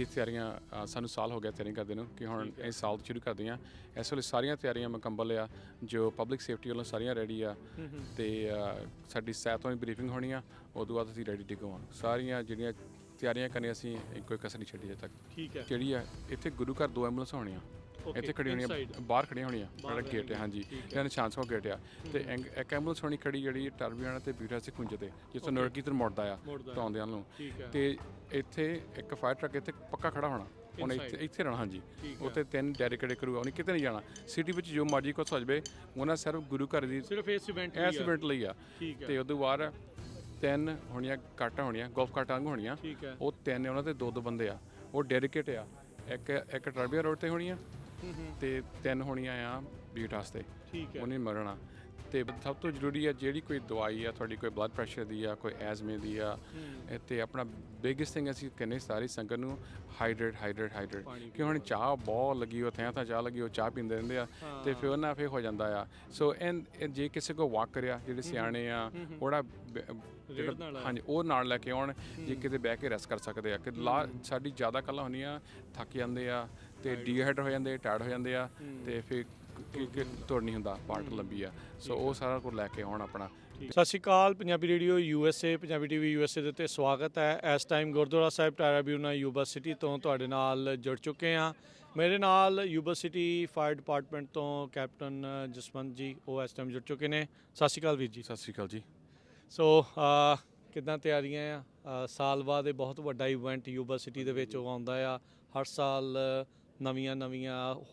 ਤਿਆਰੀਆਂ ਸਾਨੂੰ ਸਾਲ ਹੋ ਗਿਆ ਤਿਆਰੀ ਕਰਦੇ ਨੂੰ ਕਿ ਹੁਣ ਇਸ ਸਾਲ ਸ਼ੁਰੂ ਕਰਦੇ ਹਾਂ। ਇਸ ਵੇਲੇ ਸਾਰੀਆਂ ਤਿਆਰੀਆਂ ਮੁਕੰਮਲ ਆ, ਜੋ ਪਬਲਿਕ ਸੇਫਟੀ ਵੱਲੋਂ ਸਾਰੀਆਂ ਰੈਡੀ ਆ ਤੇ ਸਾਡੀ ਸੈਤ ਤੋਂ ਵੀ ਬਰੀਫਿੰਗ ਹੋਣੀ ਆ, ਉਦੋਂ ਬਾਅਦ ਅਸੀਂ ਰੈਡੀ ਟੂ ਗੋ ਆ। ਸਾਰੀਆਂ ਜਿਹੜੀਆਂ ਤਿਆਰੀਆਂ ਕਰਨੀਆਂ ਅਸੀਂ ਕੋਈ ਕਸਰ ਨਹੀਂ ਛੱਡੀ ਅਜੇ ਤੱਕ। ਠੀਕ ਹੈ। ਜਿਹੜੀ ਆ ਇੱਥੇ ਗੁਰੂ ਘਰ 2 ਐਂਬੂਲੈਂਸ ਹੋਣੀਆਂ ਇੱਥੇ ਖੜੀਆਂ ਹੋਣੀਆਂ, ਬਾਹਰ ਖੜੀਆਂ ਹੋਣੀਆਂ, ਜਿਹੜਾ ਗੇਟ ਹੈ ਹਾਂਜੀ ਜਿਹੜਾ ਨਿਸ਼ਾਨ ਸਾਹਿਬ ਗੇਟ ਆ, ਤੇ ਇੱਕ ਐਂਬੂਲੈਂਸ ਹੋਣੀ ਖੜੀ ਜਿਹੜੀ ਟਰਬੀਆਣਾ ਤੇ ਬੀਟਾ ਸੇ ਕੁੰਜ ਤੇ ਜਿੱਥੋਂ ਨਗਰ ਕੀਰਤਨ ਮੁੜਦਾ ਆ ਟਾਉਂਦਿਆਂ ਨੂੰ, ਤੇ ਇੱਥੇ ਇੱਕ ਫਾਇਰ ਟਰੱਕ ਇੱਥੇ ਪੱਕਾ ਖੜਾ ਹੋਣਾ, ਉਹਨੇ ਇੱਥੇ ਰਹਿਣਾ ਹਾਂਜੀ। ਉੱਥੇ 3 ਡੈਡੀਕੇਟਡ ਕਰੂ, ਉਹਨੇ ਕਿਤੇ ਨਹੀਂ ਜਾਣਾ। ਸਿਟੀ ਵਿੱਚ ਜੋ ਮਰਜ਼ੀ ਕੁਛ ਹੋ ਜਾਵੇ, ਉਹਨਾਂ ਸਿਰਫ ਗੁਰੂ ਘਰ ਦੀ ਸਿਰਫ ਇਸ ਇਵੈਂਟ ਲਈ ਆ। ਤੇ ਉਦੋਂ ਬਾਅਦ 3 ਹੋਣੀਆਂ ਕਾਟਾਂ ਹੋਣੀਆਂ, ਗੋਲਫ ਕਾਟਾਂ ਵਾਂਗ ਹੋਣੀਆਂ, ਉਹ 3 ਉਹਨਾਂ ਤੇ 2 ਬੰਦੇ ਆ, ਉਹ ਡੈਡੀਕੇਟ ਆ। ਇੱਕ ਟਰਬੀਆ ਰੋਡ ਤੇ ਹੋਣੀਆਂ ਤੇ 3 ਹੋਣੀਆਂ ਆ ਬੀਟ ਵਾਸਤੇ, ਉਹਨੇ ਮਰਨਾ। ਤੇ ਸਭ ਤੋਂ ਜ਼ਰੂਰੀ ਆ ਜਿਹੜੀ ਕੋਈ ਦਵਾਈ ਆ ਤੁਹਾਡੀ, ਕੋਈ ਬਲੱਡ ਪ੍ਰੈਸ਼ਰ ਦੀ ਆ, ਕੋਈ ਐਜ਼ਮੇ ਦੀ ਆ, ਤੇ ਆਪਣਾ ਬਿਗੇਸਟ ਥਿੰਗ ਅਸੀਂ ਕਹਿੰਦੇ ਸਾਰੀ ਸੰਗਤ ਨੂੰ ਹਾਈਡਰੇਟ ਕਿ ਹੁਣ ਚਾਹ ਬਹੁਤ ਲੱਗੀ, ਉਹ ਥਾਂ ਚਾਹ ਲੱਗੀ, ਉਹ ਚਾਹ ਪੀਂਦੇ ਰਹਿੰਦੇ ਆ ਤੇ ਫਿਰ ਉਹਨਾਂ ਫਿਰ ਹੋ ਜਾਂਦਾ ਆ। ਸੋ ਜੇ ਕਿਸੇ ਕੋ ਵਾਕ ਕਰਿਆ, ਜਿਹੜੇ ਸਿਆਣੇ ਆ ਉਹਦਾ ਹਾਂਜੀ ਉਹ ਨਾਲ ਲੈ ਕੇ ਆਉਣ, ਜੇ ਕਿਤੇ ਬਹਿ ਕੇ ਰੈਸਟ ਕਰ ਸਕਦੇ ਆ। ਕਿ ਸਾਡੀ ਜ਼ਿਆਦਾ ਕੱਲਾ ਹੁੰਦੀ ਆ, ਥੱਕ ਜਾਂਦੇ ਆ ਤੇ ਡੀਹਾਈਡਰ ਹੋ ਜਾਂਦੇ, ਟਾਇਰਡ ਹੋ ਜਾਂਦੇ ਆ, ਤੇ ਫਿਰ ਤੁਰ ਨਹੀਂ ਹੁੰਦਾ, ਪਾਰਟ ਲੰਬੀ ਆ। ਸੋ ਉਹ ਸਾਰਾ ਕੁਝ ਲੈ ਕੇ ਆਉਣ ਆਪਣਾ। ਸਤਿ ਸ਼੍ਰੀ ਅਕਾਲ, Punjabi radio USA, Punjabi TV USA ਦੇ ਉੱਤੇ ਸਵਾਗਤ ਹੈ। ਇਸ time Gurdwara Sahib Tierra Buena Yuba City ਤੋਂ ਤੁਹਾਡੇ ਨਾਲ ਜੁੜ ਚੁੱਕੇ ਹਾਂ। ਮੇਰੇ ਨਾਲ ਯੂਬਾ ਸਿਟੀ ਫਾਇਰ ਡਿਪਾਰਟਮੈਂਟ ਤੋਂ ਕੈਪਟਨ ਜਸਵੰਤ ਜੀ, ਉਹ ਇਸ ਟਾਈਮ ਜੁੜ ਚੁੱਕੇ ਨੇ। ਸਤਿ ਸ਼੍ਰੀ ਅਕਾਲ ਵੀਰ ਜੀ। ਸਤਿ ਸ਼੍ਰੀ ਅਕਾਲ ਜੀ। ਸੋ ਕਿੱਦਾਂ ਤਿਆਰੀਆਂ ਆ? ਸਾਲ ਬਾਅਦ ਇਹ ਬਹੁਤ ਵੱਡਾ ਇਵੈਂਟ ਯੂਬਾ ਸਿਟੀ ਦੇ ਵਿੱਚ ਉਹ ਆਉਂਦਾ ਆ, ਹਰ ਸਾਲ ਨਵੀਆਂ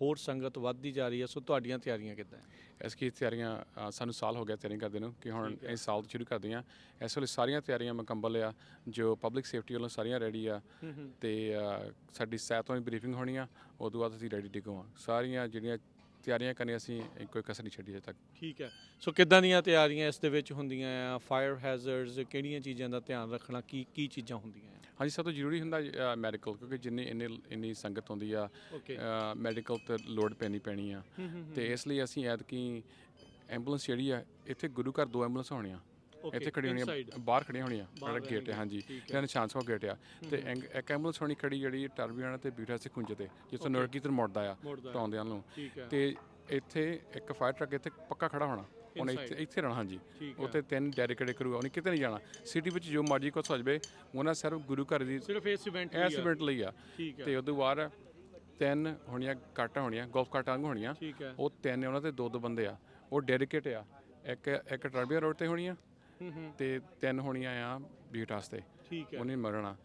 ਹੋਰ ਸੰਗਤ ਵੱਧਦੀ ਜਾ ਰਹੀ ਹੈ। ਸੋ ਤੁਹਾਡੀਆਂ ਤਿਆਰੀਆਂ ਕਿੱਦਾਂ? ਇਸ ਕੀ ਤਿਆਰੀਆਂ ਸਾਨੂੰ ਸਾਲ ਹੋ ਗਿਆ ਤਿਆਰੀ ਕਰਦੇ ਨੂੰ ਕਿ ਹੁਣ ਇਸ ਸਾਲ ਸ਼ੁਰੂ ਕਰਦੇ ਹਾਂ। ਇਸ ਵੇਲੇ ਸਾਰੀਆਂ ਤਿਆਰੀਆਂ ਮੁਕੰਮਲ ਆ, ਜੋ ਪਬਲਿਕ ਸੇਫਟੀ ਵੱਲੋਂ ਸਾਰੀਆਂ ਰੈਡੀ ਆ ਤੇ ਸਾਡੀ ਸੈਤ ਤੋਂ ਵੀ ਬਰੀਫਿੰਗ ਹੋਣੀ ਆ, ਉਦੋਂ ਬਾਅਦ ਅਸੀਂ ਰੈਡੀ ਟੂ ਗੋ ਆ। ਸਾਰੀਆਂ ਜਿਹੜੀਆਂ ਤਿਆਰੀਆਂ ਕਰਨੀਆਂ ਅਸੀਂ ਕੋਈ ਕਸਰ ਨਹੀਂ ਛੱਡੀ ਅਜੇ ਤੱਕ। ਠੀਕ ਹੈ। ਸੋ ਕਿੱਦਾਂ ਦੀਆਂ ਤਿਆਰੀਆਂ ਇਸ ਦੇ ਵਿੱਚ ਹੁੰਦੀਆਂ ਆ? ਫਾਇਰ ਹੈਜ਼ਰਡਸ, ਕਿਹੜੀਆਂ ਚੀਜ਼ਾਂ ਦਾ ਧਿਆਨ ਰੱਖਣਾ, ਕੀ ਚੀਜ਼ਾਂ ਹੁੰਦੀਆਂ? ਹਾਂਜੀ, ਸਭ ਤੋਂ ਜ਼ਰੂਰੀ ਹੁੰਦਾ ਮੈਡੀਕਲ, ਕਿਉਂਕਿ ਇੰਨੀ ਸੰਗਤ ਹੁੰਦੀ ਆ, ਮੈਡੀਕਲ ਤੇ ਲੋੜ ਪੈਣੀ ਆ। ਤੇ ਇਸ ਲਈ ਅਸੀਂ ਐਤਕੀ ਐਂਬੂਲੈਂਸ ਜਿਹੜੀ ਆ, ਇੱਥੇ ਗੁਰੂ ਘਰ 2 ਐਂਬੂਲੈਂਸ ਹੋਣੀਆਂ ਇੱਥੇ ਖੜੀਆਂ ਹੋਣੀਆਂ, ਬਾਹਰ ਖੜੀਆਂ ਹੋਣੀਆਂ, ਜਿਹੜਾ ਗੇਟ ਹੈ ਹਾਂਜੀ ਜਿਹੜਾ ਨਿਸ਼ਾਨ ਸਾਹਿਬ ਗੇਟ ਆ, ਤੇ ਇੱਕ ਐਂਬੂਲੈਂਸ ਹੋਣੀ ਖੜੀ ਜਿਹੜੀ ਟਰਬੀਆਣਾ ਤੇ ਬੀਟਾ ਸੇ ਕੁੰਜ ਤੇ ਜਿੱਥੋਂ ਨਗਰ ਕੀਰਤਨ ਮੁੜਦਾ ਆ ਟਾਉਂਦਿਆਂ ਨੂੰ, ਤੇ ਇੱਥੇ ਇੱਕ ਫਾਇਰ ਟਰੱਕ ਇੱਥੇ ਪੱਕਾ ਖੜਾ ਹੋਣਾ, ਉਹਨੇ ਇੱਥੇ ਰਹਿਣਾ ਹਾਂਜੀ। ਉੱਥੇ 3 ਡੈਡੀਕੇਟਡ ਕਰੂ, ਉਹਨੇ ਕਿਤੇ ਨਹੀਂ ਜਾਣਾ। ਸਿਟੀ ਵਿੱਚ ਜੋ ਮਰਜ਼ੀ ਕੁਛ ਹੋ ਜਾਵੇ, ਉਹਨਾਂ ਸਿਰਫ ਗੁਰੂ ਘਰ ਦੀ ਸਿਰਫ ਇਸ ਇਵੈਂਟ ਲਈ ਆ। ਤੇ ਉਦੋਂ ਬਾਅਦ 3 ਹੋਣੀਆਂ ਕਾਟਾਂ ਹੋਣੀਆਂ, ਗੋਲਫ ਕਾਟਾਂ ਵਾਂਗ ਹੋਣੀਆਂ, ਉਹ 3 ਉਹਨਾਂ ਤੇ 2 ਬੰਦੇ ਆ, ਉਹ ਡੈਡੀਕੇਟ ਆ। ਇੱਕ ਟਰਬੀਆ ਰੋਡ ਤੇ ਹੋਣੀਆਂ ਤੇ 3 ਹੋਣੀਆਂ ਆ ਬੀਟ ਵਾਸਤੇ, ਉਹਨੇ ਮਰਨਾ।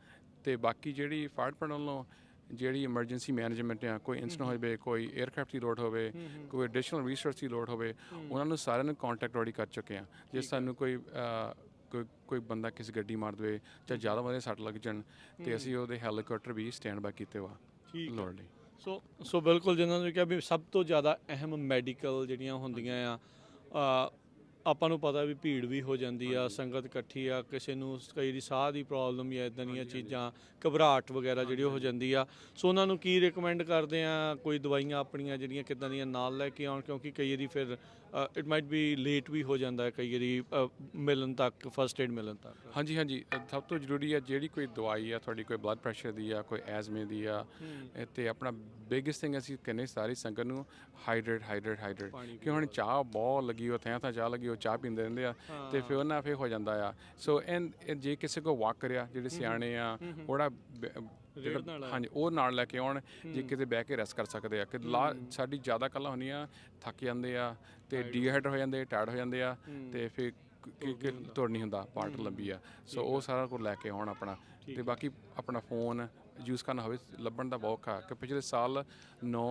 ਤੇ ਬਾਕੀ ਜਿਹੜੀ ਫਾਇਰ ਡਿਪਾਰਟਮੈਂਟ ਵੱਲੋਂ ਜਿਹੜੀ ਐਮਰਜੈਂਸੀ ਮੈਨੇਜਮੈਂਟ ਆ, ਕੋਈ ਇਨਸੀਡੈਂਟ ਹੋਵੇ, ਕੋਈ 에ਅਰਕ੍ਰਾਫਟ ਦੀ ਲੋੜ ਹੋਵੇ, ਕੋਈ ਐਡੀਸ਼ਨਲ ਰਿਸੋਰਸ ਦੀ ਲੋੜ ਹੋਵੇ, ਉਹਨਾਂ ਨੂੰ ਸਾਰਿਆਂ ਨੂੰ ਕੰਟੈਕਟ ਆਲਰੇਡੀ ਕਰ ਚੁੱਕੇ ਆ। ਜੇ ਸਾਨੂੰ ਕੋਈ ਬੰਦਾ ਕਿਸੇ ਗੱਡੀ ਮਾਰ ਦੇਵੇ ਜਾਂ ਜ਼ਿਆਦਾ ਵਧੀਆ ਸੱਟ ਲੱਗ ਜਾਣ, ਤੇ ਅਸੀਂ ਉਹਦੇ ਹੈਲੀਕਾਪਟਰ ਵੀ ਸਟੈਂਡ ਬਾਈ ਕੀਤੇ ਵਾ ਲੋੜ ਲਈ। ਸੋ ਬਿਲਕੁਲ, ਜਿਨ੍ਹਾਂ ਨੇ ਕਿਹਾ ਵੀ ਸਭ ਤੋਂ ਜ਼ਿਆਦਾ ਅਹਿਮ ਮੈਡੀਕਲ ਜਿਹੜੀਆਂ ਹੁੰਦੀਆਂ ਆ, ਆਪਾਂ ਨੂੰ ਪਤਾ ਵੀ ਭੀੜ ਵੀ ਹੋ ਜਾਂਦੀ ਆ, ਸੰਗਤ ਇਕੱਠੀ ਆ, ਕਿਸੇ ਨੂੰ ਕਈ ਦੀ ਸਾਹ ਦੀ ਪ੍ਰੋਬਲਮ ਜਾਂ ਇੱਦਾਂ ਦੀਆਂ ਚੀਜ਼ਾਂ, ਘਬਰਾਹਟ ਵਗੈਰਾ ਜਿਹੜੀ ਹੋ ਜਾਂਦੀ ਆ। ਸੋ ਉਹਨਾਂ ਨੂੰ ਕੀ ਰਿਕਮੈਂਡ ਕਰਦੇ ਆ? ਕੋਈ ਦਵਾਈਆਂ ਆਪਣੀਆਂ ਜਿਹੜੀਆਂ ਕਿੱਦਾਂ ਦੀਆਂ ਨਾਲ ਲੈ ਕੇ ਆਉਣ, ਕਿਉਂਕਿ ਕਈ ਵਾਰੀ ਫਿਰ ਇਟ ਮਾਈਟ ਬੀ ਲੇਟ ਵੀ ਹੋ ਜਾਂਦਾ ਕਈ ਵਾਰੀ ਮਿਲਣ ਤੱਕ, ਫਸਟ ਏਡ ਮਿਲਣ ਤੱਕ। ਹਾਂਜੀ, ਸਭ ਤੋਂ ਜ਼ਰੂਰੀ ਆ ਜਿਹੜੀ ਕੋਈ ਦਵਾਈ ਆ ਤੁਹਾਡੀ, ਕੋਈ ਬਲੱਡ ਪ੍ਰੈਸ਼ਰ ਦੀ ਆ, ਕੋਈ ਐਜ਼ਮੇ ਦੀ ਆ, ਤੇ ਆਪਣਾ ਬਿਗੇਸਟ ਥਿੰਗ ਅਸੀਂ ਕਹਿੰਦੇ ਸਾਰੀ ਸੰਗਤ ਨੂੰ ਹਾਈਡਰੇਟ ਕਿ ਹੁਣ ਚਾਹ ਬਹੁਤ ਲੱਗੀ, ਉਹ ਥਾਂ ਚਾਹ ਲੱਗੀ, ਉਹ ਚਾਹ ਪੀਂਦੇ ਰਹਿੰਦੇ ਆ, ਤੇ ਫਿਰ ਉਹਨਾਂ ਫਿਰ ਹੋ ਜਾਂਦਾ ਆ। ਸੋ ਜੇ ਕਿਸੇ ਕੋ ਵਾਕ ਕਰਿਆ, ਜਿਹੜੇ ਸਿਆਣੇ ਆ ਉਹਦਾ ਹਾਂਜੀ ਉਹ ਨਾਲ ਲੈ ਕੇ ਆਉਣ, ਜੇ ਕਿਤੇ ਬਹਿ ਕੇ ਰੈਸਟ ਕਰ ਸਕਦੇ ਆ। ਕਿ ਸਾਡੀ ਜ਼ਿਆਦਾ ਕੱਲਾ ਹੁੰਦੀ ਆ, ਥੱਕ ਜਾਂਦੇ ਆ ਤੇ ਡੀਹਾਈਡਰ ਹੋ ਜਾਂਦੇ, ਟਾਇਰਡ ਹੋ ਜਾਂਦੇ ਆ, ਤੇ ਫਿਰ ਤੁਰ ਨਹੀਂ ਹੁੰਦਾ, ਪਾਰਟ ਲੰਬੀ ਆ। ਸੋ ਉਹ ਸਾਰਾ ਕੁਝ ਲੈ ਕੇ ਆਉਣ ਆਪਣਾ। ਤੇ ਬਾਕੀ ਆਪਣਾ ਫੋਨ ਯੂਜ਼ ਕਰਨਾ ਹੋਵੇ, ਲੱਭਣ ਦਾ ਬਹੁਤ ਔਖਾ, ਕਿ ਪਿਛਲੇ ਸਾਲ 9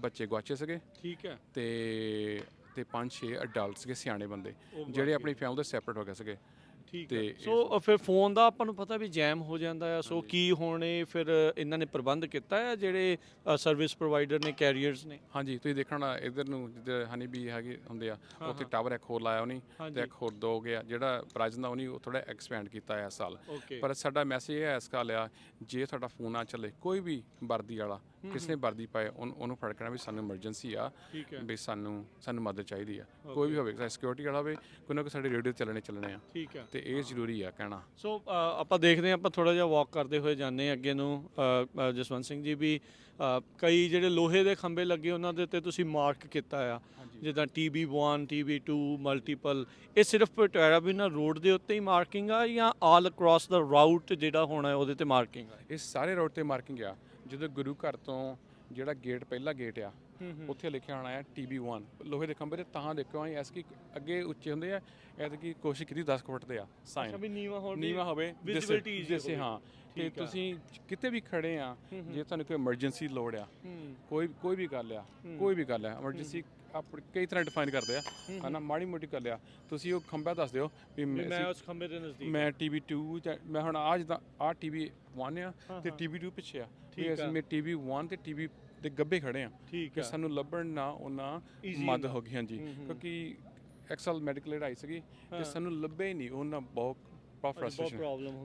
ਬੱਚੇ ਗੁਆਚੇ ਸੀਗੇ ਤੇ 5-6 ਅਡਲਟ ਸੀਗੇ, ਸਿਆਣੇ ਬੰਦੇ, ਜਿਹੜੇ ਆਪਣੀ ਫੈਮਿਲੀ ਤੋਂ ਸੈਪਰੇਟ ਹੋ ਗਏ ਸੀਗੇ। ਤੇ ਸੋ ਫਿਰ ਫੋਨ ਦਾ ਆਪਾਂ ਨੂੰ ਪਤਾ ਵੀ ਜੈਮ ਹੋ ਜਾਂਦਾ ਆ। ਸੋ ਕੀ ਹੁਣ ਇਹ ਫਿਰ ਇਹਨਾਂ ਨੇ ਪ੍ਰਬੰਧ ਕੀਤਾ ਹੈ ਜਿਹੜੇ ਸਰਵਿਸ ਪ੍ਰੋਵਾਈਡਰ ਨੇ, ਕੈਰੀਅਰਸ ਨੇ? ਹਾਂਜੀ, ਤੁਸੀਂ ਦੇਖਣਾ ਇੱਧਰ ਨੂੰ ਜਿੱਧਰ ਹਨੀ ਬੀ ਹੈਗੇ ਹੁੰਦੇ ਆ, ਉੱਥੇ ਟਾਵਰ ਇੱਕ ਹੋਰ ਲਾਇਆ ਉਹਨੇ, ਤੇ ਇੱਕ ਹੋਰ 2 ਹੋ ਗਿਆ। ਜਿਹੜਾ ਪ੍ਰਾਈਜ਼ ਦਾ ਉਹਨੇ ਉਹ ਥੋੜਾ ਐਕਸਪੈਂਡ ਕੀਤਾ ਹੈ ਇਸ ਸਾਲ। ਪਰ ਸਾਡਾ ਮੈਸੇਜ ਇਹ ਇਸ ਗੱਲ ਆ, ਜੇ ਤੁਹਾਡਾ ਫੋਨ ਨਾ ਚੱਲੇ, ਕੋਈ ਵੀ ਵਰਦੀ ਵਾਲਾ, ਕਿਸੇ ਨੇ ਵਰਦੀ ਪਾਏ, ਉਹਨੂੰ ਫੜ ਕੇ ਵੀ ਸਾਨੂੰ ਐਮਰਜੈਂਸੀ ਆ, ਵੀ ਸਾਨੂੰ ਮਦਦ ਚਾਹੀਦੀ ਆ। ਕੋਈ ਵੀ ਹੋਵੇ, ਸਿਕਿਉਰਿਟੀ ਵਾਲਾ ਹੋਵੇ, ਕੋਈ ਨਾ ਕੋਈ ਸਾਡੇ ਰੇਡੀਓ ਚੱਲਣੇ ਆ। ਠੀਕ ਆ। ਤੇ ਇਹ ਜ਼ਰੂਰੀ ਆ ਕਹਿਣਾ। ਸੋ ਆਪਾਂ ਦੇਖਦੇ ਹਾਂ, ਆਪਾਂ ਥੋੜਾ ਜਿਹਾ ਵਾਕ ਕਰਦੇ ਹੋਏ ਜਾਂਦੇ ਹਾਂ ਅੱਗੇ ਨੂੰ। ਜਸਵੰਤ ਸਿੰਘ ਜੀ ਵੀ ਕਈ ਜਿਹੜੇ ਲੋਹੇ ਦੇ ਖੰਭੇ ਲੱਗੇ ਉਹਨਾਂ ਦੇ ਉੱਤੇ ਤੁਸੀਂ ਮਾਰਕ ਕੀਤਾ ਆ, ਜਿੱਦਾਂ TB1 TB2 ਮਲਟੀਪਲ, ਇਹ ਸਿਰਫ ਟੈਰਾ ਬੀਨਾ ਰੋਡ ਦੇ ਉੱਤੇ ਹੀ ਮਾਰਕਿੰਗ ਆ ਜਾਂ ਆਲ ਅਕ੍ਰੋਸ ਦਾ ਰਾਊਟ ਜਿਹੜਾ ਹੋਣਾ ਉਹਦੇ ਤੇ ਮਾਰਕਿੰਗ ਆ? ਇਹ ਸਾਰੇ ਰੋਡ ਤੇ ਮਾਰਕਿੰਗ ਆ। ਜਦੋਂ ਗੁਰੂ ਘਰ ਤੋਂ ਜਿਹੜਾ ਗੇਟ ਪਹਿਲਾ ਗੇਟ ਆ ਉੱਥੇ ਲਿਖਿਆ ਹੋਣਾ ਆ TB1 ਲੋਹੇ ਦੇ ਖੰਭੇ ਤੇ। ਤਾਂ ਦੇਖੋ ਐਸ ਕੀ ਅੱਗੇ ਉੱਚੇ ਹੁੰਦੇ ਆ, ਐਤਕੀ ਕੋਸ਼ਿਸ਼ ਕੀਤੀ 10 ਫੁੱਟ ਤੇ ਆ ਸਾਈਨ ਵੀ ਨੀਵਾ ਹੋਵੇ ਜਿਸੇ ਹਾਂ। ਤੇ ਤੁਸੀਂ ਕਿਤੇ ਵੀ ਖੜੇ ਆ, ਜੇ ਤੁਹਾਨੂੰ ਕੋਈ ਐਮਰਜੈਂਸੀ ਲੋੜ ਆ, ਕੋਈ ਵੀ ਗੱਲ ਆ ਐਮਰਜੈਂਸੀ ਕਈ ਤਰ੍ਹਾਂ ਡਿਫਾਈਨ ਕਰਦੇ ਆ ਹਨਾ, ਮਾੜੀ ਮੋਟੀ ਗੱਲ ਆ, ਤੁਸੀਂ ਉਹ ਖੰਭਾ ਦੱਸ ਦਿਓ ਵੀ ਮੈਂ ਉਸ ਖੰਭੇ ਦੇ ਨਜ਼ਦੀਕ ਮੈਂ TB2 ਮੈਂ ਹੁਣ ਆ ਜਿੱਦਾਂ ਆ TB1 ਆ ਤੇ TB2 ਪਿੱਛੇ ਆ, ਅਸੀਂ ਮੈਂ TB1 ਤੇ TB ਦੇ ਗੱਬੇ ਖੜੇ ਆ ਕਿ ਸਾਨੂੰ ਲੱਭਣ ਨਾ ਉਹਨਾਂ ਮਦਦ ਹੋ ਗਈ। ਹਾਂਜੀ, ਕਿਉਂਕਿ ਐਕਸਲ ਮੈਡੀਕਲ ਏਡ ਆਈ ਸੀਗੀ ਤੇ ਸਾਨੂੰ ਲੱਭੇ ਹੀ ਨਹੀਂ ਉਹਨਾਂ, ਬਹੁਤ ਫਰਸਟ੍ਰੇਸ਼ਨ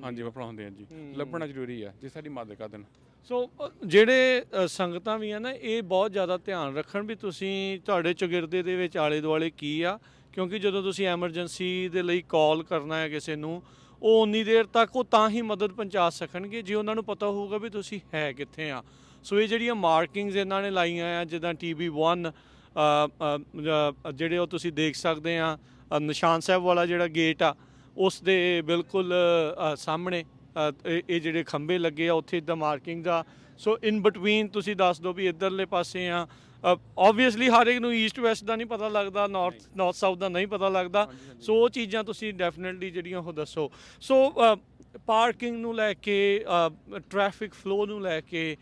ਹਾਂਜੀ ਪ੍ਰੋਬਲਮ ਹੁੰਦੀ ਹੈ ਜੀ। ਲੱਭਣਾ ਜ਼ਰੂਰੀ ਆ ਜੇ ਸਾਡੀ ਮਦਦ ਕਰ ਦੇਣ। ਸੋ ਜਿਹੜੇ ਸੰਗਤਾਂ ਵੀ ਆ ਨਾ, ਇਹ ਬਹੁਤ ਜ਼ਿਆਦਾ ਧਿਆਨ ਰੱਖਣ ਵੀ ਤੁਸੀਂ ਤੁਹਾਡੇ ਚੌਗਿਰਦੇ ਦੇ ਵਿੱਚ ਆਲੇ ਦੁਆਲੇ ਕੀ ਆ, ਕਿਉਂਕਿ ਜਦੋਂ ਤੁਸੀਂ ਐਮਰਜੈਂਸੀ ਦੇ ਲਈ ਕਾਲ ਕਰਨਾ ਹੈ ਕਿਸੇ ਨੂੰ, ਉਹ ਉਨੀ ਦੇਰ ਤੱਕ ਉਹ ਤਾਂ ਹੀ ਮਦਦ ਪਹੁੰਚਾ ਸਕਣਗੇ ਜੇ ਉਹਨਾਂ ਨੂੰ ਪਤਾ ਹੋਊਗਾ ਵੀ ਤੁਸੀਂ ਹੈ ਕਿੱਥੇ ਆ। ਸੋ ਇਹ ਜਿਹੜੀਆਂ ਮਾਰਕਿੰਗਸ ਇਹਨਾਂ ਨੇ ਲਾਈਆਂ ਆ, ਜਿੱਦਾਂ TB1 ਜਿਹੜੇ ਉਹ ਤੁਸੀਂ ਦੇਖ ਸਕਦੇ ਆ, ਨਿਸ਼ਾਨ ਸਾਹਿਬ ਵਾਲਾ ਜਿਹੜਾ ਗੇਟ ਆ ਉਸ ਦੇ ਬਿਲਕੁਲ ਸਾਹਮਣੇ ਇਹ ਜਿਹੜੇ ਖੰਭੇ ਲੱਗੇ ਆ, ਉੱਥੇ ਇੱਦਾਂ ਮਾਰਕਿੰਗਸ ਆ। ਸੋ ਇਨ ਬਿਟਵੀਨ ਤੁਸੀਂ ਦੱਸ ਦਿਓ ਵੀ ਇੱਧਰਲੇ ਪਾਸੇ ਆ। ਓਬਵੀਅਸਲੀ ਹਰ ਇੱਕ ਨੂੰ ਈਸਟ ਵੈਸਟ ਦਾ ਨਹੀਂ ਪਤਾ ਲੱਗਦਾ, ਨਾਰਥ ਸਾਊਥ ਦਾ ਨਹੀਂ ਪਤਾ ਲੱਗਦਾ। ਸੋ ਉਹ ਚੀਜ਼ਾਂ ਤੁਸੀਂ ਡੈਫੀਨਿਟਲੀ ਜਿਹੜੀਆਂ ਉਹ ਦੱਸੋ। ਸੋ ਪਾਰਕਿੰਗ ਨੂੰ ਲੈ ਕੇ, ਟ੍ਰੈਫਿਕ ਫਲੋ ਨੂੰ ਲੈ ਕੇ,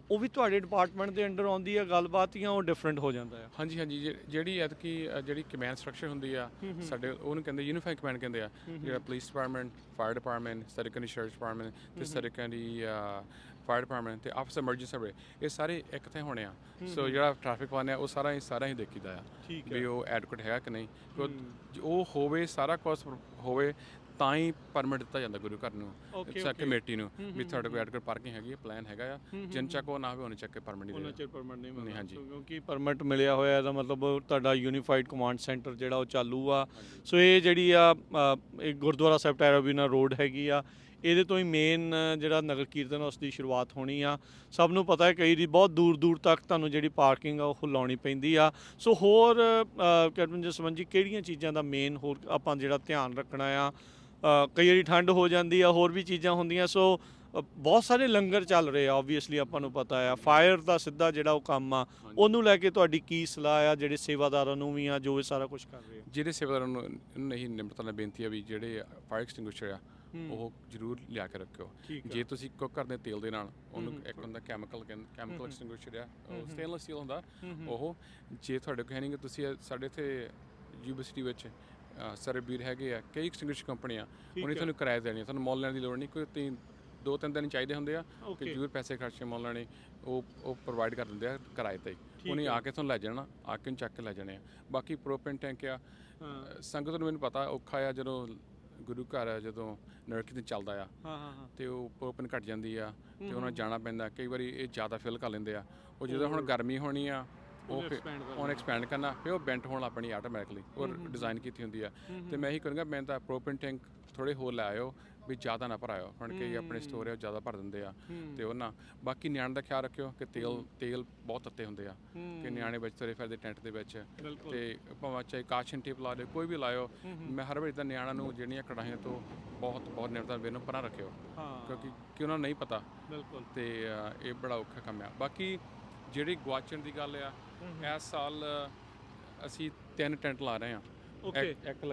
ਉਹ ਵੀ ਤੁਹਾਡੇ ਡਿਪਾਰਟਮੈਂਟ ਦੇ ਅੰਡਰ ਆਉਂਦੀ ਆ ਗੱਲਬਾਤ, ਜਾਂ ਉਹ ਡਿਫਰੈਂਟ ਹੋ ਜਾਂਦਾ ਹੈ? ਹਾਂਜੀ, ਜਿਹੜੀ ਐਤਕੀ ਜਿਹੜੀ ਕਮੈਂਡ ਸਟਰਕਚਰ ਹੁੰਦੀ ਆ ਸਾਡੇ, ਉਹਨੂੰ ਕਹਿੰਦੇ ਯੂਨੀਫਾਈਡ ਕਮੈਂਡ ਕਹਿੰਦੇ ਆ। ਜਿਹੜਾ police department, fire department, circle research department ਤੇ ਸਰਕਲ ਦੀ ਫਾਇਰ ਡਿਪਾਰਟਮੈਂਟ ਤੇ ਆਫਿਸ ਐਮਰਜੈਂਸੀ ਸਰਵੇ, ਇਹ ਸਾਰੇ ਇੱਕ ਤੇ ਹੋਣੇ ਆ। ਸੋ ਜਿਹੜਾ ਟ੍ਰੈਫਿਕ ਵਾਲਾ ਉਹ ਸਾਰਾ ਹੀ ਦੇਖੀਦਾ ਆ ਵੀ ਉਹ ਐਡਕੁਏਟ ਹੈਗਾ ਕਿ ਨਹੀਂ। ਉਹ ਹੋਵੇ, ਸਾਰਾ ਕੁਝ ਹੋਵੇ ਤਾਂ ਹੀ ਪਰਮਿਟ ਦਿੱਤਾ ਜਾਂਦਾ ਗੁਰੂ ਘਰ ਨੂੰ, ਕਮੇਟੀ ਨੂੰ, ਵੀ ਤੁਹਾਡੇ ਕੋਲ ਐਡਕੁਏਟ ਪਾਰਕਿੰਗ ਹੈਗੀ ਹੈ, ਪਲਾਨ ਹੈਗਾ ਆ। ਜਿੰਨ ਚੱਕ ਉਹ ਨਾ ਹੋਵੇ ਉਹਨੇ ਚੱਕ ਕੇ ਪਰਮਿਟ ਨਹੀਂ ਮਿਲਦਾ। ਹਾਂਜੀ, ਕਿਉਂਕਿ ਪਰਮਿਟ ਮਿਲਿਆ ਹੋਇਆ ਇਹਦਾ ਮਤਲਬ ਤੁਹਾਡਾ ਯੂਨੀਫਾਈਡ ਕਮਾਂਡ ਸੈਂਟਰ ਜਿਹੜਾ ਉਹ ਚਾਲੂ ਆ। ਸੋ ਇਹ ਜਿਹੜੀ ਆ ਇਹ ਗੁਰਦੁਆਰਾ ਸਾਹਿਬ ਟੈਰਾ ਬੀਨਾ ਰੋਡ ਹੈਗੀ ਆ, ਇਹਦੇ ਤੋਂ ਹੀ ਮੇਨ ਜਿਹੜਾ ਨਗਰ ਕੀਰਤਨ ਉਸ ਦੀ ਸ਼ੁਰੂਆਤ ਹੋਣੀ ਆ। ਸਭ ਨੂੰ ਪਤਾ ਹੈ ਕਈ ਦੀ ਬਹੁਤ ਦੂਰ ਤੱਕ ਤੁਹਾਨੂੰ ਜਿਹੜੀ ਪਾਰਕਿੰਗ ਆ ਉਹ ਲਾਉਣੀ ਪੈਂਦੀ ਆ। ਸੋ ਹੋਰ ਕੈਪਟਨ ਜਸਵੰਤ ਜੀ, ਕਿਹੜੀਆਂ ਚੀਜ਼ਾਂ ਦਾ ਮੇਨ ਹੋਰ ਆਪਾਂ ਜਿਹੜਾ ਧਿਆਨ ਰੱਖਣਾ ਆ? ਕਈ ਵਾਰੀ ਠੰਡ ਹੋ ਜਾਂਦੀ ਆ, ਹੋਰ ਵੀ ਚੀਜ਼ਾਂ ਹੁੰਦੀਆਂ। ਸੋ ਬਹੁਤ ਸਾਰੇ ਲੰਗਰ ਚੱਲ ਰਹੇ ਆ, ਓਬਵੀਅਸਲੀ ਆਪਾਂ ਨੂੰ ਪਤਾ ਆ। ਫਾਇਰ ਦਾ ਸਿੱਧਾ ਜਿਹੜਾ ਉਹ ਕੰਮ ਆ, ਉਹਨੂੰ ਲੈ ਕੇ ਤੁਹਾਡੀ ਕੀ ਸਲਾਹ ਆ? ਜਿਹੜੇ ਸੇਵਾਦਾਰਾਂ ਨੂੰ ਵੀ ਆ ਜੋ ਇਹ ਸਾਰਾ ਕੁਝ ਕਰ ਰਹੇ ਆ, ਜਿਹੜੇ ਸੇਵਾਦਾਰਾਂ ਨੂੰ ਨਹੀਂ, ਨਿਮਰਤਾ ਨਾਲ ਬੇਨਤੀ ਆ ਵੀ ਜਿਹੜੇ ਫਾਇਰ ਐਕਸਟਿੰਗੁਇਸ਼ਰ ਆ ਉਹ ਜ਼ਰੂਰ ਲਿਆ ਕੇ ਰੱਖਿਓ। ਜੇ ਤੁਸੀਂ ਕੁੱਕ ਕਰਦੇ ਤੇਲ ਦੇ ਨਾਲ, ਉਹਨੂੰ ਇੱਕ ਹੁੰਦਾ ਕੈਮੀਕਲ ਐਕਸਟਿੰਗੁਇਸ਼ਰ ਆ, ਉਹ ਸਟੇਨਲੈਸ ਸਟੀਲ ਹੁੰਦਾ ਉਹ। ਜੇ ਤੁਹਾਡੇ ਕੋਲ ਹੈ ਨਹੀਂ, ਤੁਸੀਂ ਸਾਡੇ ਇੱਥੇ ਯੂਨੀਵਰਸਿਟੀ ਵਿੱਚ ਸਰਬੀਰ ਹੈਗੇ ਆ, ਕਈ ਐਕਸਟਿੰਗੁਇਸ਼ਰ ਕੰਪਨੀਆਂ, ਉਹਨੇ ਤੁਹਾਨੂੰ ਕਿਰਾਏ ਦੇਣੀ, ਤੁਹਾਨੂੰ ਮੁੱਲ ਲੈਣ ਦੀ ਲੋੜ ਨਹੀਂ। ਕੋਈ 2-3 ਦਿਨ ਚਾਹੀਦੇ ਹੁੰਦੇ ਆ ਕਿ ਜ਼ਰੂਰ ਪੈਸੇ ਖਰਚੇ ਮੁੱਲ ਲੈਣੇ, ਉਹ ਪ੍ਰੋਵਾਈਡ ਕਰ ਦਿੰਦੇ ਆ ਕਿਰਾਏ 'ਤੇ ਹੀ। ਉਹਨੇ ਆ ਕੇ ਤੁਹਾਨੂੰ ਲੈ ਜਾਣਾ, ਆ ਕੇ ਚੱਕ ਕੇ ਲੈ ਜਾਣੇ ਆ। ਬਾਕੀ ਪ੍ਰੋਪੇਨ ਟੈਂਕ ਆ, ਸੰਗਤ ਨੂੰ ਮੈਨੂੰ ਪਤਾ ਔਖਾ ਆ ਜਦੋਂ ਗੁਰੂ ਘਰ ਜਦੋਂ ਨਗਰ ਕੀਰਤਨ ਚੱਲਦਾ ਆ ਤੇ ਉਹ ਪ੍ਰੋਪੇਨ ਘਟ ਜਾਂਦੀ ਆ ਤੇ ਉਹਨਾਂ ਨੂੰ ਜਾਣਾ ਪੈਂਦਾ। ਕਈ ਵਾਰੀ ਇਹ ਜ਼ਿਆਦਾ ਫਿਲ ਕਰ ਲੈਂਦੇ ਆ। ਉਹ ਜਦੋਂ ਹੁਣ ਗਰਮੀ ਹੋਣੀ ਆ, ਉਹ ਉਹਨੇ ਐਕਸਪੈਂਡ ਕਰਨਾ, ਫਿਰ ਉਹ ਬੈਂਟ ਹੋਣ ਆਪਣੀ ਆਟੋਮੈਟਿਕਲੀ, ਉਹ ਡਿਜ਼ਾਈਨ ਕੀਤੀ ਹੁੰਦੀ ਆ। ਤੇ ਮੈਂ ਇਹੀ ਕਰੂੰਗਾ, ਮੈਂ ਤਾਂ ਪ੍ਰੋਪੇਨ ਟੈਂਕ ਥੋੜ੍ਹੇ ਹੋਰ ਲੈ ਆਇਓ, ਵੀ ਜ਼ਿਆਦਾ ਨਾ ਭਰਾਇਓ, ਹੁਣ ਕਈ ਆਪਣੇ ਸਟੋਰ ਆ ਉਹ ਜ਼ਿਆਦਾ ਭਰ ਦਿੰਦੇ ਆ। ਤੇ ਉਹ ਨਾ ਬਾਕੀ ਨਿਆਣੇ ਦਾ ਖਿਆਲ ਰੱਖਿਓ ਕਿ ਤੇਲ ਬਹੁਤ ਤੱਤੇ ਹੁੰਦੇ ਆ, ਕਿ ਨਿਆਣੇ ਵਿੱਚ ਤੁਰੇ ਫਿਰਦੇ ਟੈਂਟ ਦੇ ਵਿੱਚ। ਤੇ ਭਾਵੇਂ ਚਾਹੇ ਕਾਸ਼ਨ ਟੇਪ ਲਾ ਲਿਓ, ਕੋਈ ਵੀ ਲਾਇਓ। ਮੈਂ ਹਰ ਵਾਰੀ ਤਾਂ ਨਿਆਣਿਆਂ ਨੂੰ ਜਿਹੜੀਆਂ ਕੜਾਹੀਆਂ ਤੋਂ ਬਹੁਤ ਨਿਮਰਤਾ ਵੇਰ ਨੂੰ ਪਰਾਂ ਰੱਖਿਓ, ਕਿਉਂਕਿ ਉਹਨਾਂ ਨੂੰ ਨਹੀਂ ਪਤਾ। ਤੇ ਇਹ ਬੜਾ ਔਖਾ ਕੰਮ ਆ। ਬਾਕੀ ਜਿਹੜੀ ਗਵਾਚਣ ਦੀ ਗੱਲ ਆ, ਇਸ ਸਾਲ ਅਸੀਂ 3 ਟੈਂਟ ਲਾ ਰਹੇ ਹਾਂ। ਇੱਕ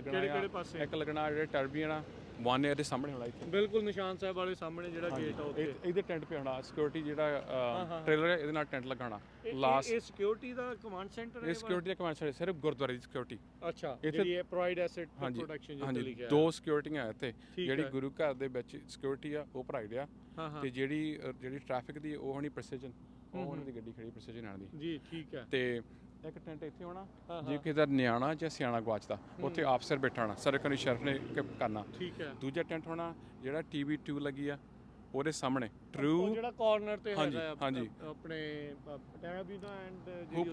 ਲੱਗਣਾ ਜਿਹੜੇ ਟਰਬੀਅਨ ਆ, ਵਨ ਏਅਰ ਦੇ ਸਾਹਮਣੇ ਹੋਣਾ, ਇੱਥੇ ਬਿਲਕੁਲ ਨਿਸ਼ਾਨ ਸਾਹਿਬ ਵਾਲੇ ਸਾਹਮਣੇ ਜਿਹੜਾ ਗੇਟ ਆ ਉੱਥੇ, ਇਹਦੇ ਟੈਂਟ ਪੇ ਹੋਣਾ। ਸਿਕਿਉਰਿਟੀ ਜਿਹੜਾ ਟ੍ਰੇਲਰ ਹੈ, ਇਹਦੇ ਨਾਲ ਟੈਂਟ ਲਗਾਉਣਾ। ਲਾਸਟ ਇਹ ਸਿਕਿਉਰਿਟੀ ਦਾ ਕਮਾਂਡ ਸੈਂਟਰ ਹੈ? ਇਹ ਸਿਕਿਉਰਿਟੀ ਦਾ ਕਮਾਂਡ ਸੈਂਟਰ ਸਿਰਫ ਗੁਰਦੁਆਰੇ ਦੀ ਸਿਕਿਉਰਿਟੀ। ਅੱਛਾ, ਜਿਹੜੀ ਇਹ ਪ੍ਰੋਵਾਈਡ ਐਸੈਟ ਪ੍ਰੋਟੈਕਸ਼ਨ ਜਿੱਥੇ ਲਿਖਿਆ ਹੈ। 2 ਸਿਕਿਉਰਿਟੀਆਂ ਇੱਥੇ, ਜਿਹੜੀ ਗੁਰੂ ਘਰ ਦੇ ਵਿੱਚ ਸਿਕਿਉਰਿਟੀ ਆ ਉਹ ਪ੍ਰੋਵਾਈਡ ਆ, ਤੇ ਜਿਹੜੀ ਟ੍ਰੈਫਿਕ ਦੀ ਉਹ ਹੋਣੀ ਪ੍ਰੈਸੀਜਨ, ਉਹ ਉਹਨਾਂ ਦੀ ਗੱਡੀ ਖੜੀ ਪ੍ਰੈਸੀਜਨ ਨਾਲ ਦੀ ਜੀ। ਠੀਕ ਹੈ। ਤੇ ਇੱਕ ਟੈਂਟ ਇੱਥੇ ਹੋਣਾ, ਜੇ ਕਿਸੇ ਦਾ ਨਿਆਣਾ ਜਾਂ ਸਿਆਣਾ ਗਵਾਚਦਾ, ਉੱਥੇ ਆਫਸਰ ਬੈਠਾ ਹੋਣਾ, ਸਰਕਲ ਸ਼ਰਫ ਨੇ ਕਰਨਾ। ਠੀਕ ਹੈ। ਦੂਜਾ ਟੈਂਟ ਹੋਣਾ ਜਿਹੜਾ TB2 ਲੱਗੀ ਆ, ਉਹਦੇ ਸਾਹਮਣੇ ਟਰੂ ਜਿਹੜਾ ਕਾਰਨਰ ਤੇ ਹਾਂਜੀ, ਹੈਗਾ ਹਾਂਜੀ। ਆਪਣੇ ਟੈਬੀਨਾ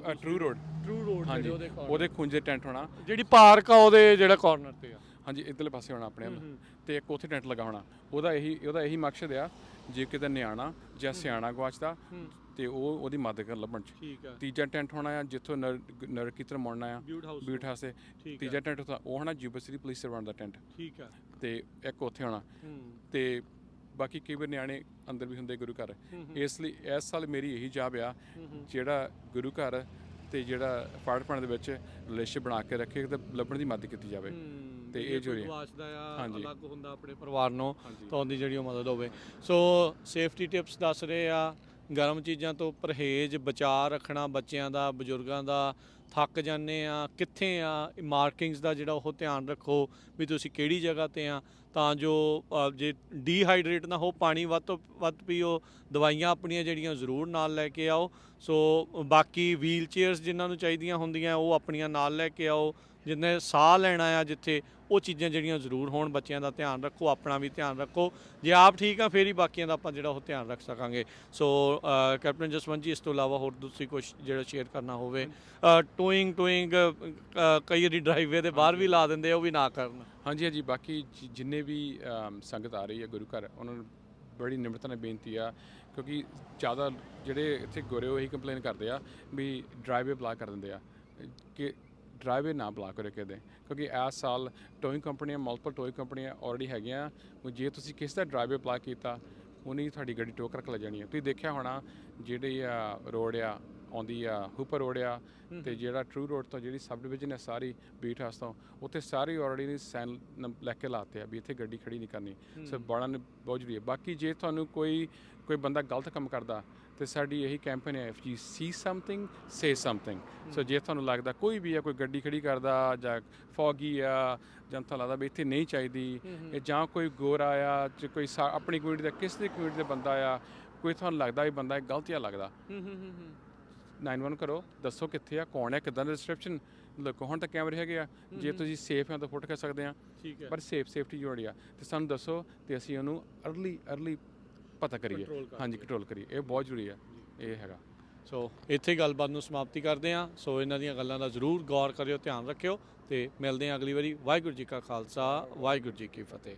ਐਂਡ ਟਰੂ ਰੋਡ ਹਾਂਜੀ ਉਹਦੇ ਖੁੰਝੇ ਟੈਂਟ ਹੋਣਾ, ਜਿਹੜੀ ਪਾਰਕ ਆ ਉਹਦੇ ਜਿਹੜਾ ਕਾਰਨਰ ਤੇ ਆ ਹਾਂਜੀ ਇੱਧਰਲੇ ਪਾਸੇ ਹੋਣਾ ਆਪਣੇ ਵੱਲ, ਤੇ ਇੱਕ ਉੱਥੇ ਟੈਂਟ ਲੱਗਾ ਹੋਣਾ। ਉਹਦਾ ਇਹੀ ਮਕਸਦ ਆ, ਜੇ ਕਿਤੇ ਨਿਆਣਾ ਜਾਂ ਸਿਆਣਾ ਗਵਾਚਦਾ ਤੇ ਉਹਦੀ ਮਦਦ ਕਰ ਲੱਭਣ ਚ। ਠੀਕ ਆ। ਤੀਜਾ ਟੈਂਟ ਹੋਣਾ ਆ ਜਿੱਥੋਂ ਨਗਰ ਕੀਰਤਨ ਮੁੜਨਾ ਆ ਬਿਊਟ ਹਾਊਸ ਤੇ। ਤੀਜਾ ਟੈਂਟ ਉਹ ਹੋਣਾ ਯੂਬਾ ਸਿਟੀ ਪੁਲਿਸ ਸਰਵੰਟ ਦਾ ਟੈਂਟ। ਠੀਕ ਆ। ਤੇ ਇੱਕ ਉੱਥੇ ਹੋਣਾ, ਤੇ ਬਾਕੀ ਕਈ ਵਾਰ ਨਿਆਣੇ ਅੰਦਰ ਵੀ ਹੁੰਦੇ ਗੁਰੂ ਘਰ। ਇਸ ਲਈ ਇਸ ਸਾਲ ਮੇਰੀ ਇਹੀ ਜਾਬ ਆ, ਜਿਹੜਾ ਗੁਰੂ ਘਰ ਤੇ ਜਿਹੜਾ ਫਾੜ ਪਾਣ ਦੇ ਵਿੱਚ ਰਿਲੇਸ਼ਨ ਬਣਾ ਕੇ ਰੱਖੇ ਤੇ ਲੱਭਣ ਦੀ ਮਦਦ ਕੀਤੀ ਜਾਵੇ। ਤੇ ਇਹ ਜੋ ਵਾਚਦਾ ਆ ਅਲੱਗ ਹੁੰਦਾ ਆਪਣੇ ਪਰਿਵਾਰ ਨੂੰ ਤਾਂ ਉਹਦੀ ਜਿਹੜੀ ਮਦਦ ਹੋਵੇ। ਸੋ ਸੇਫਟੀ ਟਿਪਸ ਦੱਸ ਰਹੇ ਆ, ਗਰਮ ਚੀਜ਼ਾਂ ਤੋਂ ਪਰਹੇਜ਼, ਬਚਾਅ ਰੱਖਣਾ ਬੱਚਿਆਂ ਦਾ, ਬਜ਼ੁਰਗਾਂ ਦਾ। ਥੱਕ ਜਾਂਦੇ ਆ ਕਿੱਥੇ ਆ, ਮਾਰਕਿੰਗਸ ਦਾ ਜਿਹੜਾ ਉਹ ਧਿਆਨ ਰੱਖੋ ਵੀ ਤੁਸੀਂ ਕਿਹੜੀ ਜਗ੍ਹਾ ਤੇ ਆ, ਤਾਂ ਜੋ ਜੇ ਡੀਹਾਈਡਰੇਟ ਨਾ ਹੋ, ਪਾਣੀ ਵੱਧ ਤੋਂ ਵੱਧ ਪੀਓ, ਦਵਾਈਆਂ ਆਪਣੀਆਂ ਜਿਹੜੀਆਂ ਜ਼ਰੂਰ ਨਾਲ ਲੈ ਕੇ ਆਓ। ਸੋ ਬਾਕੀ ਵੀਲ ਚੇਅਰਸ ਜਿਨ੍ਹਾਂ ਨੂੰ ਚਾਹੀਦੀਆਂ ਹੁੰਦੀਆਂ ਉਹ ਆਪਣੀਆਂ ਨਾਲ ਲੈ ਕੇ ਆਓ। ਜਿੰਨੇ ਸਾਹ ਲੈਣਾ ਆ ਜਿੱਥੇ, ਉਹ ਚੀਜ਼ਾਂ ਜਿਹੜੀਆਂ ਜ਼ਰੂਰ ਹੋਣ। ਬੱਚਿਆਂ ਦਾ ਧਿਆਨ ਰੱਖੋ, ਆਪਣਾ ਵੀ ਧਿਆਨ ਰੱਖੋ। ਜੇ ਆਪ ਠੀਕ ਆ ਫਿਰ ਹੀ ਬਾਕੀਆਂ ਦਾ ਆਪਾਂ ਜਿਹੜਾ ਉਹ ਧਿਆਨ ਰੱਖ ਸਕਾਂਗੇ। ਸੋ ਕੈਪਟਨ ਜਸਵੰਤ ਜੀ, ਇਸ ਤੋਂ ਇਲਾਵਾ ਹੋਰ ਤੁਸੀਂ ਕੁਝ ਜਿਹੜਾ ਸ਼ੇਅਰ ਕਰਨਾ ਹੋਵੇ? ਟੋਇੰਗ ਕਈ ਵਾਰੀ ਡਰਾਈਵੇ ਦੇ ਬਾਹਰ ਵੀ ਲਾ ਦਿੰਦੇ ਆ, ਉਹ ਵੀ ਨਾ ਕਰਨ। ਹਾਂਜੀ। ਬਾਕੀ ਜਿੰਨੇ ਵੀ ਸੰਗਤ ਆ ਰਹੀ ਹੈ ਗੁਰੂ ਘਰ, ਉਹਨਾਂ ਨੂੰ ਬੜੀ ਨਿਮਰਤਾ ਨਾਲ ਬੇਨਤੀ ਆ, ਕਿਉਂਕਿ ਜ਼ਿਆਦਾ ਜਿਹੜੇ ਇੱਥੇ ਗੋਰੇ ਉਹ ਇਹੀ ਕੰਪਲੇਨ ਕਰਦੇ ਆ ਵੀ ਡਰਾਈਵੇ ਬਲਾਕ ਕਰ ਦਿੰਦੇ ਆ, ਕਿ ਡਰਾਈਵੇ ਨਾ ਬਲਾਕ ਕਰੇ ਕਿਤੇ, ਕਿਉਂਕਿ ਇਸ ਸਾਲ ਟੋਇੰਗ ਕੰਪਨੀਆਂ, ਮਲਟੀਪਲ ਟੋਇੰਗ ਕੰਪਨੀਆਂ ਆਲਰੇਡੀ ਹੈਗੀਆਂ। ਜੇ ਤੁਸੀਂ ਕਿਸੇ ਦਾ ਡਰਾਈਵੇ ਬਲਾਕ ਕੀਤਾ, ਉਹਨੇ ਤੁਹਾਡੀ ਗੱਡੀ ਟੋਕ ਰੱਖ ਲੈ ਜਾਣੀ ਹੈ। ਤੁਸੀਂ ਦੇਖਿਆ ਹੋਣਾ ਜਿਹੜੀ ਆ ਰੋਡ ਆ ਆਉਂਦੀ ਆ ਹੁਪਰ ਰੋਡ ਆ, ਤੇ ਜਿਹੜਾ ਟਰੂ ਰੋਡ ਤੋਂ ਜਿਹੜੀ ਸਬ ਡਿਵੀਜ਼ਨ ਹੈ ਸਾਰੀ ਬੀਟ ਹਾਊਸ ਤੋਂ, ਉੱਥੇ ਸਾਰੀ ਆਲਰੇਡੀ ਸਾਈਨ ਲੈ ਕੇ ਲਾਤੇ ਆ ਵੀ ਇੱਥੇ ਗੱਡੀ ਖੜੀ ਨਹੀਂ ਕਰਨੀ। ਸੋ ਬੜਾ ਬਹੁਤ ਜ਼ਰੂਰੀ ਹੈ। ਬਾਕੀ ਜੇ ਤੁਹਾਨੂੰ ਕੋਈ ਬੰਦਾ ਗਲਤ ਕੰਮ ਕਰਦਾ, ਤੇ ਸਾਡੀ ਇਹੀ ਕੈਂਪੇਨ ਹੈ, if you see something say something. So ਜੇ ਤੁਹਾਨੂੰ ਲੱਗਦਾ ਕੋਈ ਵੀ ਆ, ਕੋਈ ਗੱਡੀ ਖੜੀ ਕਰਦਾ ਜਾਂ ਫੌਗੀ ਆ, ਜਾਂ ਤੁਹਾਨੂੰ ਲੱਗਦਾ ਵੀ ਇੱਥੇ ਨਹੀਂ ਚਾਹੀਦੀ, ਜਾਂ ਕੋਈ ਗੋਰਾ ਆ, ਜਾਂ ਕੋਈ ਆਪਣੀ ਕਮਿਊਨਿਟੀ ਦਾ, ਕਿਸ ਦੀ ਕਮਿਊਨਿਟੀ ਦਾ ਬੰਦਾ ਆ, ਕੋਈ ਤੁਹਾਨੂੰ ਲੱਗਦਾ ਵੀ ਬੰਦਾ ਗਲਤ ਜਿਹਾ ਲੱਗਦਾ, 911 ਕਰੋ, ਦੱਸੋ ਕਿੱਥੇ ਆ, ਕੌਣ ਹੈ, ਕਿੱਦਾਂ ਦਾ ਡਿਸਕ੍ਰਿਪਸ਼ਨ ਲੋਕੋ। ਹੁਣ ਤਾਂ ਕੈਮਰੇ ਹੈਗੇ ਆ, ਜੇ ਤੁਸੀਂ ਸੇਫ ਆ ਤਾਂ ਫੋਟੋ ਖਿੱਚ ਸਕਦੇ ਆ, ਪਰ ਸੇਫਟੀ ਜੋੜੀ ਆ, ਤੇ ਸਾਨੂੰ ਦੱਸੋ ਤੇ ਅਸੀਂ ਉਹਨੂੰ ਅਰਲੀ ਪਤਾ ਕਰੀਏ, ਹਾਂਜੀ ਕੰਟਰੋਲ ਕਰੀਏ। ਇਹ ਬਹੁਤ ਜ਼ਰੂਰੀ ਆ, ਇਹ ਹੈਗਾ। ਸੋ ਇੱਥੇ ਗੱਲਬਾਤ ਨੂੰ ਸਮਾਪਤੀ ਕਰਦੇ ਹਾਂ। ਸੋ ਇਹਨਾਂ ਦੀਆਂ ਗੱਲਾਂ ਦਾ ਜ਼ਰੂਰ ਗੌਰ ਕਰਿਓ, ਧਿਆਨ ਰੱਖਿਓ, ਤੇ ਮਿਲਦੇ ਹਾਂ ਅਗਲੀ ਵਾਰੀ। ਵਾਹਿਗੁਰੂ ਜੀ ਕਾ ਖਾਲਸਾ, ਵਾਹਿਗੁਰੂ ਜੀ ਕੀ ਫਤਿਹ।